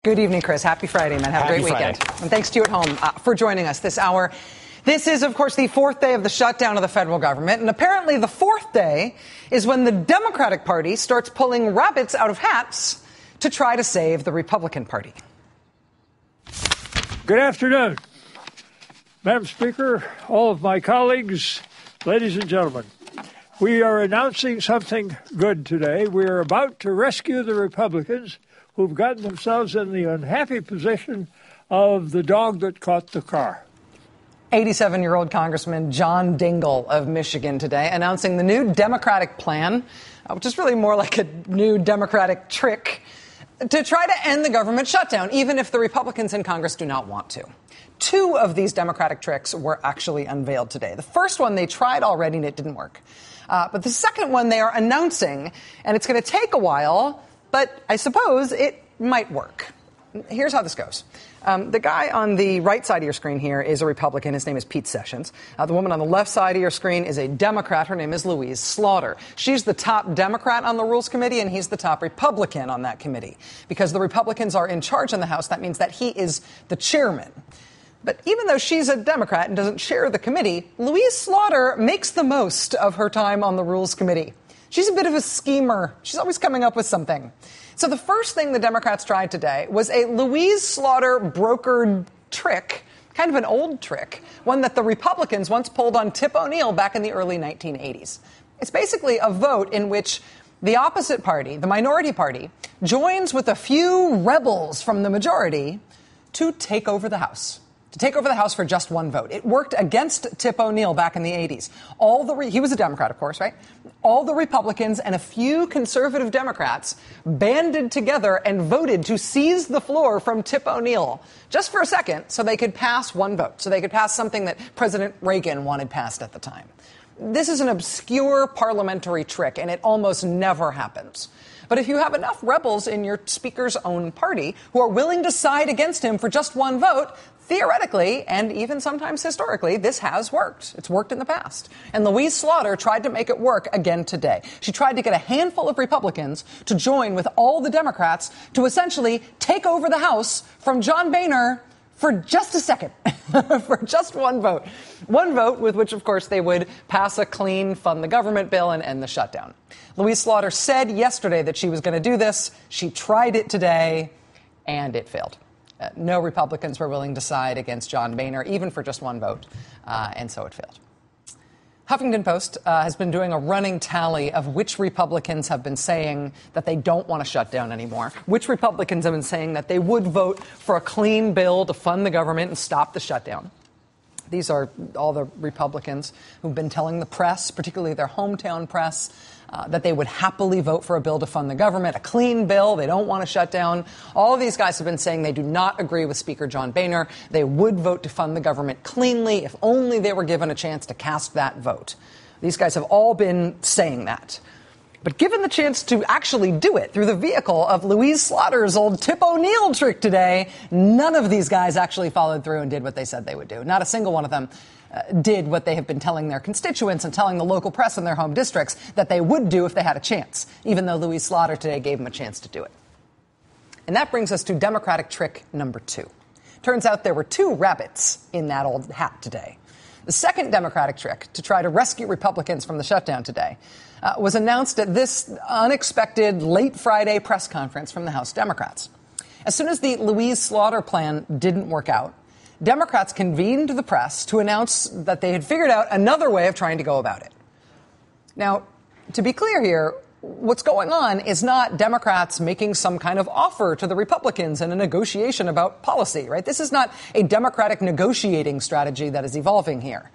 Good evening, Chris. Happy Friday, man. Have a great weekend. And thanks to you at home for joining us this hour. This is, of course, the fourth day of the shutdown of the federal government. And apparently the fourth day is when the Democratic Party starts pulling rabbits out of hats to try to save the Republican Party. Good afternoon, Madam Speaker, all of my colleagues, ladies and gentlemen. We are announcing something good today. We are about to rescue the Republicans who've gotten themselves in the unhappy position of the dog that caught the car. 87-year-old Congressman John Dingell of Michigan today announcing the new Democratic plan, which is really more like a new Democratic trick, to try to end the government shutdown, even if the Republicans in Congress do not want to. Two of these Democratic tricks were actually unveiled today. The first one they tried already and it didn't work. But the second one they are announcing, and it's going to take a while, but I suppose it might work. Here's how this goes. The guy on the right side of your screen here is a Republican. His name is Pete Sessions. The woman on the left side of your screen is a Democrat. Her name is Louise Slaughter. She's the top Democrat on the Rules Committee, and he's the top Republican on that committee. Because the Republicans are in charge in the House, that means that he is the chairman. But even though she's a Democrat and doesn't chair the committee, Louise Slaughter makes the most of her time on the Rules Committee. She's a bit of a schemer. She's always coming up with something. So the first thing the Democrats tried today was a Louise Slaughter brokered trick, kind of an old trick, one that the Republicans once pulled on Tip O'Neill back in the early 1980s. It's basically a vote in which the opposite party, the minority party, joins with a few rebels from the majority to take over the House. To take over the House for just one vote. It worked against Tip O'Neill back in the 80s. He was a Democrat, of course, right? All the Republicans and a few conservative Democrats banded together and voted to seize the floor from Tip O'Neill just for a second so they could pass one vote, so they could pass something that President Reagan wanted passed at the time. This is an obscure parliamentary trick, and it almost never happens. But if you have enough rebels in your speaker's own party who are willing to side against him for just one vote, theoretically, and even sometimes historically, this has worked. It's worked in the past. And Louise Slaughter tried to make it work again today. She tried to get a handful of Republicans to join with all the Democrats to essentially take over the House from John Boehner for just a second, for just one vote. One vote with which, of course, they would pass a clean fund the government bill and end the shutdown. Louise Slaughter said yesterday that she was going to do this. She tried it today, and it failed. No Republicans were willing to side against John Boehner, even for just one vote, and so it failed. Huffington Post has been doing a running tally of which Republicans have been saying that they don't want to shut down anymore, which Republicans have been saying that they would vote for a clean bill to fund the government and stop the shutdown. These are all the Republicans who've been telling the press, particularly their hometown press, that they would happily vote for a bill to fund the government, a clean bill. They don't want to shut down. All of these guys have been saying they do not agree with Speaker John Boehner. They would vote to fund the government cleanly if only they were given a chance to cast that vote. These guys have all been saying that. But given the chance to actually do it through the vehicle of Louise Slaughter's old Tip O'Neill trick today, none of these guys actually followed through and did what they said they would do. Not a single one of them did what they have been telling their constituents and telling the local press in their home districts that they would do if they had a chance, even though Louise Slaughter today gave them a chance to do it. And that brings us to Democratic trick number 2. Turns out there were 2 rabbits in that old hat today. The second Democratic trick to try to rescue Republicans from the shutdown today was announced at this unexpected late Friday press conference from the House Democrats. As soon as the Louise Slaughter plan didn't work out, Democrats convened the press to announce that they had figured out another way of trying to go about it. Now, to be clear here, what's going on is not Democrats making some kind of offer to the Republicans in a negotiation about policy, right? This is not a Democratic negotiating strategy that is evolving here.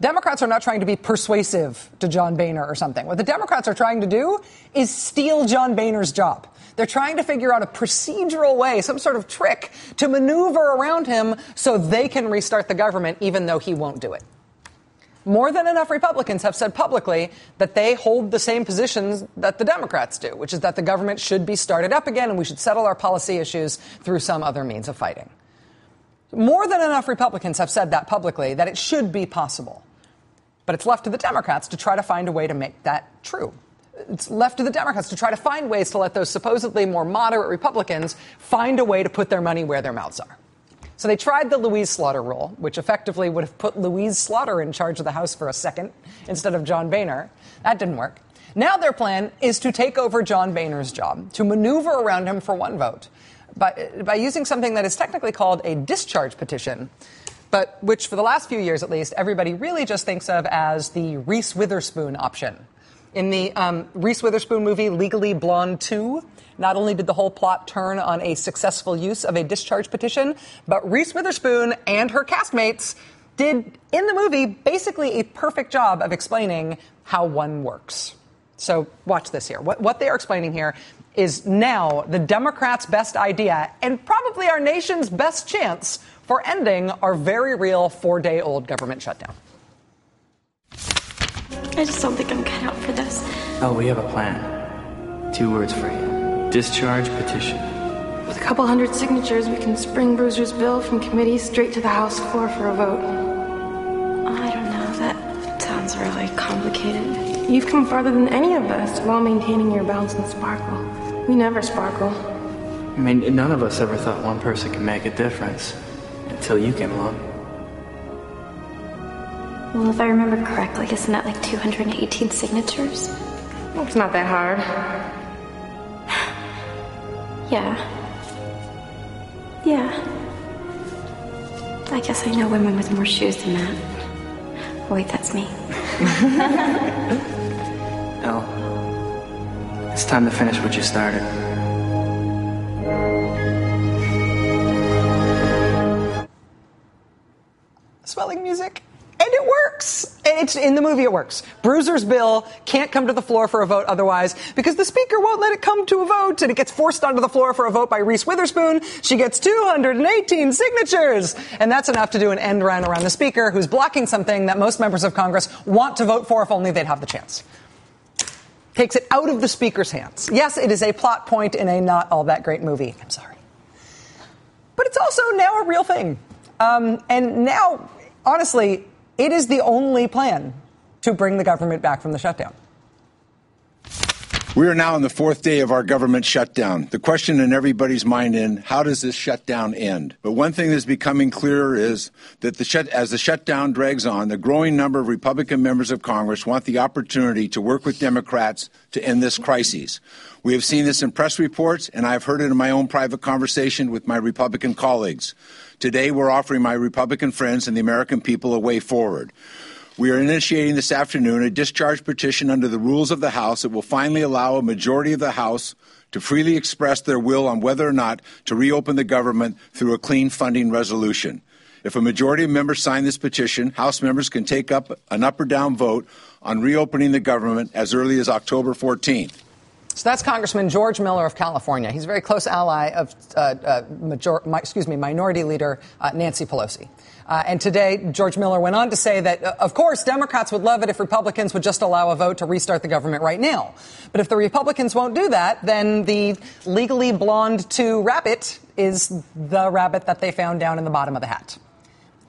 Democrats are not trying to be persuasive to John Boehner or something. What the Democrats are trying to do is steal John Boehner's job. They're trying to figure out a procedural way, some sort of trick to maneuver around him so they can restart the government, even though he won't do it. More than enough Republicans have said publicly that they hold the same positions that the Democrats do, which is that the government should be started up again and we should settle our policy issues through some other means of fighting. More than enough Republicans have said that publicly, that it should be possible. But it's left to the Democrats to try to find a way to make that true. it's left to the Democrats to try to find ways to let those supposedly more moderate Republicans find a way to put their money where their mouths are. So they tried the Louise Slaughter rule, which effectively would have put Louise Slaughter in charge of the House for a second instead of John Boehner. That didn't work. Now their plan is to take over John Boehner's job, to maneuver around him for one vote by using something that is technically called a discharge petition, but which for the last few years at least, everybody really just thinks of as the Reese Witherspoon option. In the Reese Witherspoon movie Legally Blonde 2, not only did the whole plot turn on a successful use of a discharge petition, but Reese Witherspoon and her castmates did, in the movie, basically a perfect job of explaining how one works. So watch this here. What they are explaining here is now the Democrats' best idea and probably our nation's best chance for ending our very real 4-day-old government shutdown. I just don't think I'm cut out for this. Oh, we have a plan. 2 words for you. Discharge petition. With a couple hundred signatures, we can spring Bruiser's bill from committee straight to the House floor for a vote. I don't know. That sounds really complicated. You've come farther than any of us while maintaining your bounce and sparkle. We never sparkle. I mean, none of us ever thought one person could make a difference until you came along. Well, if I remember correctly, isn't that like 218 signatures? It's not that hard. Yeah. I guess I know women with more shoes than that. Oh, wait, that's me. Elle, it's time to finish what you started. Swelling music. And it works. It's in the movie, it works. Bruiser's bill can't come to the floor for a vote otherwise because the speaker won't let it come to a vote, and it gets forced onto the floor for a vote by Reese Witherspoon. She gets 218 signatures, and that's enough to do an end run around the speaker, who's blocking something that most members of Congress want to vote for if only they'd have the chance. Takes it out of the speaker's hands. Yes, it is a plot point in a not all that great movie. I'm sorry. But it's also now a real thing. And now, honestly, it is the only plan to bring the government back from the shutdown. We are now on the 4th day of our government shutdown. The question in everybody's mind is, how does this shutdown end? But one thing that's becoming clearer is that as the shutdown drags on, the growing number of Republican members of Congress want the opportunity to work with Democrats to end this crisis. We have seen this in press reports, and I have heard it in my own private conversation with my Republican colleagues. Today, we're offering my Republican friends and the American people a way forward. We are initiating this afternoon a discharge petition under the rules of the House that will finally allow a majority of the House to freely express their will on whether or not to reopen the government through a clean funding resolution. If a majority of members sign this petition, House members can take up an up or down vote on reopening the government as early as October 14th. So that's Congressman George Miller of California. He's a very close ally of Minority Leader Nancy Pelosi. And today, George Miller went on to say that, of course, Democrats would love it if Republicans would just allow a vote to restart the government right now. But if the Republicans won't do that, then the Legally Blonde 2 rabbit is the rabbit that they found down in the bottom of the hat.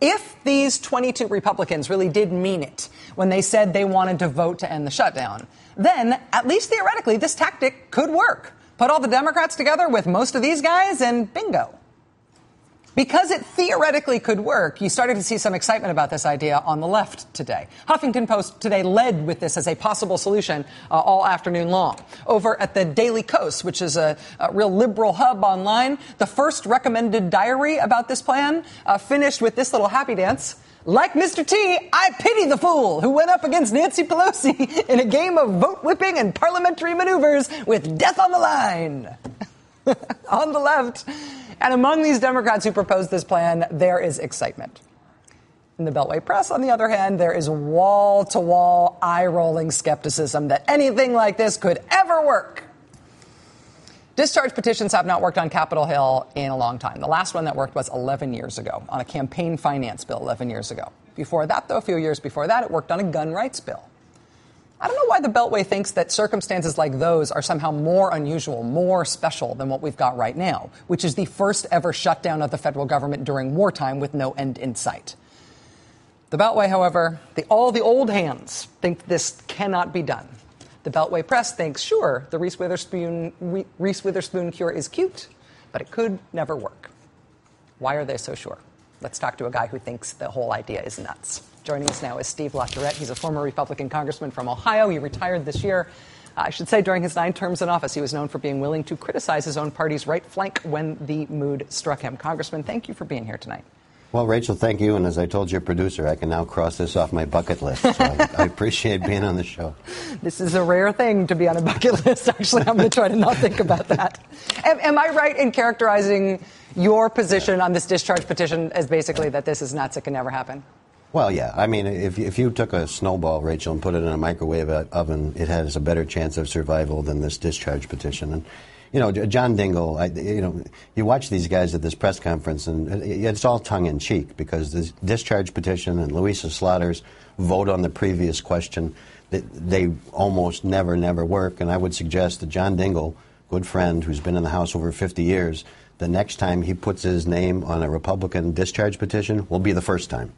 If these 22 Republicans really did mean it when they said they wanted to vote to end the shutdown, then, at least theoretically, this tactic could work. Put all the Democrats together with most of these guys and bingo. Because it theoretically could work, you started to see some excitement about this idea on the left today. Huffington Post today led with this as a possible solution all afternoon long. Over at the Daily Kos, which is a real liberal hub online, the first recommended diary about this plan finished with this little happy dance. Like Mr. T, I pity the fool who went up against Nancy Pelosi in a game of vote whipping and parliamentary maneuvers with death on the line. On the left. And among these Democrats who proposed this plan, there is excitement. In the Beltway press, on the other hand, there is wall-to-wall, eye-rolling skepticism that anything like this could ever work. Discharge petitions have not worked on Capitol Hill in a long time. The last one that worked was 11 years ago, on a campaign finance bill 11 years ago. Before that, though, a few years before that, it worked on a gun rights bill. I don't know why the Beltway thinks that circumstances like those are somehow more unusual, more special than what we've got right now, which is the first ever shutdown of the federal government during wartime with no end in sight. The Beltway, however, all the old hands think this cannot be done. The Beltway press thinks, sure, the Reese Witherspoon cure is cute, but it could never work. Why are they so sure? Let's talk to a guy who thinks the whole idea is nuts. Joining us now is Steve LaTourette. He's a former Republican congressman from Ohio. He retired this year. I should say during his 9 terms in office, he was known for being willing to criticize his own party's right flank when the mood struck him. Congressman, thank you for being here tonight. Well, Rachel, thank you. And as I told your producer, I can now cross this off my bucket list. So I appreciate being on the show. This is a rare thing to be on a bucket list. Actually, I'm going to try to not think about that. Am I right in characterizing your position on this discharge petition as basically that this is nuts, it can never happen? Well, yeah. I mean, if you took a snowball, Rachel, and put it in a microwave oven, it has a better chance of survival than this discharge petition. And you know, John Dingell, you watch these guys at this press conference, and it's all tongue-in-cheek because this discharge petition and Louisa Slaughter's vote on the previous question, they almost never work. And I would suggest that John Dingell, good friend who's been in the House over 50 years, the next time he puts his name on a Republican discharge petition will be the first time.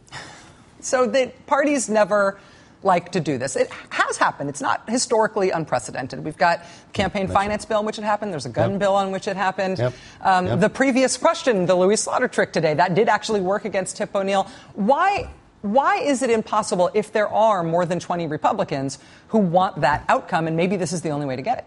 So the parties never like to do this. It has happened. It's not historically unprecedented. We've got campaign finance bill in which it happened. There's a gun bill on which it happened. The previous question, the Louis Slaughter trick today, that did actually work against Tip O'Neill. Why is it impossible if there are more than 20 Republicans who want that outcome, and maybe this is the only way to get it?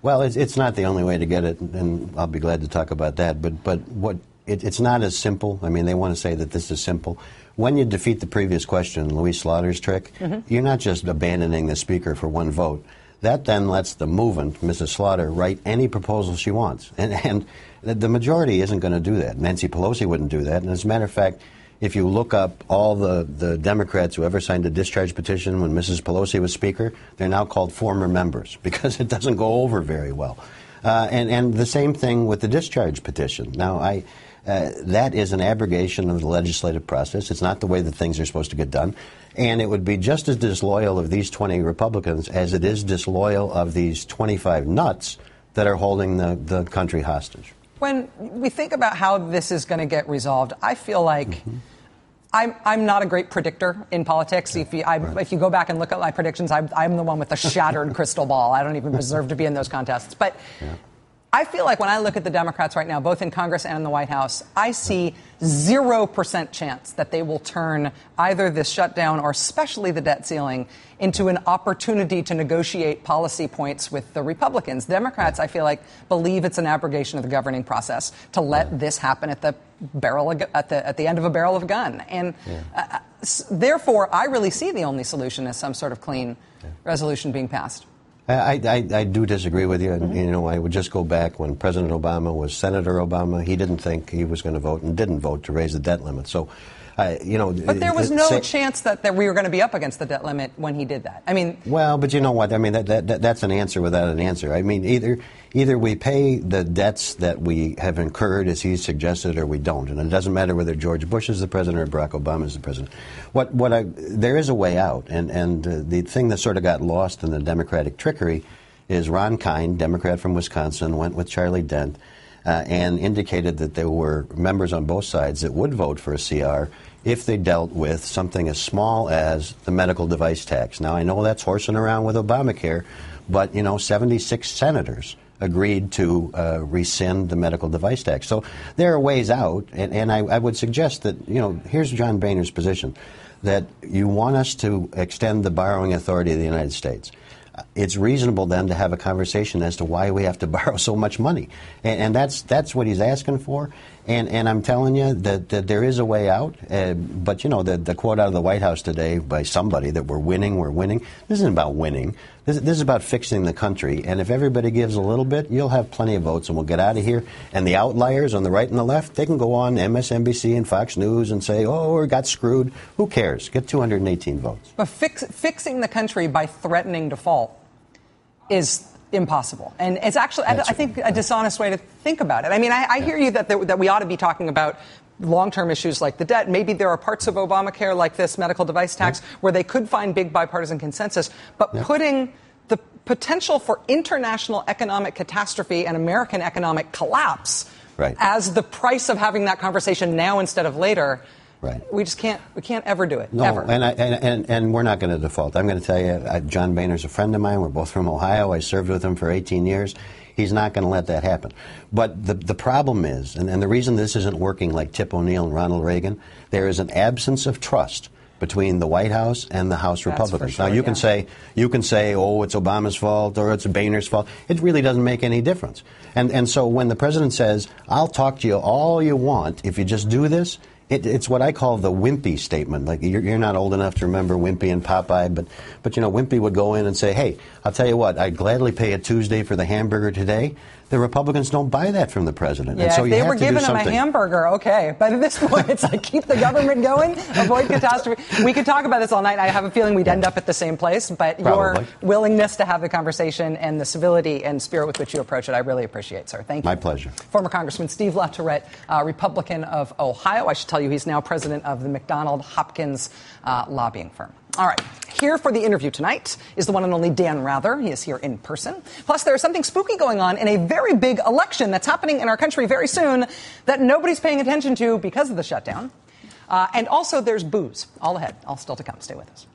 Well, it's not the only way to get it, and I'll be glad to talk about that. But it's not as simple. I mean, they want to say that this is simple. When you defeat the previous question, Louis Slaughter's trick, you're not just abandoning the speaker for one vote. That then lets the movant, Mrs. Slaughter, write any proposal she wants. And the majority isn't going to do that. Nancy Pelosi wouldn't do that. And as a matter of fact, if you look up all the Democrats who ever signed a discharge petition when Mrs. Pelosi was Speaker, they're now called former members because it doesn't go over very well. And the same thing with the discharge petition. Now, that is an abrogation of the legislative process. It's not the way that things are supposed to get done. And it would be just as disloyal of these 20 Republicans as it is disloyal of these 25 nuts that are holding the country hostage. When we think about how this is going to get resolved, I feel like I'm not a great predictor in politics. If you go back and look at my predictions, I'm the one with the shattered crystal ball. I don't even deserve to be in those contests. But I feel like when I look at the Democrats right now, both in Congress and in the White House, I see 0% chance that they will turn either this shutdown or especially the debt ceiling into an opportunity to negotiate policy points with the Republicans. Democrats, I feel like, believe it's an abrogation of the governing process to let this happen at the end of a barrel of a gun. And therefore, I really see the only solution as some sort of clean resolution being passed. I do disagree with you. And, I would just go back when President Obama was Senator Obama. He didn't think he was going to vote and didn't vote to raise the debt limit. So, But there was no chance that we were going to be up against the debt limit when he did that. I mean. Well, but you know what? I mean, that's an answer without an answer. I mean, either we pay the debts that we have incurred, as he suggested, or we don't. And it doesn't matter whether George Bush is the president or Barack Obama is the president. There is a way out. And the thing that sort of got lost in the Democratic trickery is Ron Kind, Democrat from Wisconsin, went with Charlie Dent and indicated that there were members on both sides that would vote for a CR if they dealt with something as small as the medical device tax. Now, I know that's horsing around with Obamacare, but, 76 senators agreed to rescind the medical device tax. So there are ways out, and I would suggest that, here's John Boehner's position, that you want us to extend the borrowing authority of the United States. It's reasonable then to have a conversation as to why we have to borrow so much money. And that's what he's asking for. And I'm telling you that there is a way out. But, the quote out of the White House today by somebody that we're winning. This isn't about winning. This is about fixing the country. And if everybody gives a little bit, you'll have plenty of votes and we'll get out of here. And the outliers on the right and the left, they can go on MSNBC and Fox News and say, oh, we got screwed. Who cares? Get 218 votes. But fixing the country by threatening default is impossible. And it's actually, I think, a dishonest way to think about it. I mean, I hear you that we ought to be talking about long-term issues like the debt. Maybe there are parts of Obamacare, like this medical device tax, where they could find big bipartisan consensus. But putting the potential for international economic catastrophe and American economic collapse as the price of having that conversation now instead of later, Right. We can't ever do it. No, ever. And we're not going to default. I'm going to tell you, John Boehner's a friend of mine. We're both from Ohio. I served with him for 18 years. He's not going to let that happen. But the problem is, and the reason this isn't working like Tip O'Neill and Ronald Reagan, there is an absence of trust between the White House and the House Republicans. Sure, now you can say, oh, it's Obama's fault or it's Boehner's fault. It really doesn't make any difference. And so when the president says, I'll talk to you all you want if you just do this, it's what I call the Wimpy statement. Like, you're not old enough to remember Wimpy and Popeye, but you know, Wimpy would go in and say, hey, I'll tell you what, I'd gladly pay a Tuesday for the hamburger today. The Republicans don't buy that from the president. Yeah, and so if you they have were to do giving him a something. hamburger, okay. But at this point, it's like, keep the government going, avoid catastrophe. We could talk about this all night. I have a feeling we'd end up at the same place. But Probably. Your willingness to have the conversation and the civility and spirit with which you approach it, I really appreciate, sir. Thank you. My pleasure. Former Congressman Steve LaTourette, Republican of Ohio. I should tell you, he's now president of the McDonald Hopkins lobbying firm. All right. Here for the interview tonight is the one and only Dan Rather. He is here in person. Plus, there is something spooky going on in a very big election that's happening in our country very soon that nobody's paying attention to because of the shutdown. And also, there's booze. All ahead. All still to come. Stay with us.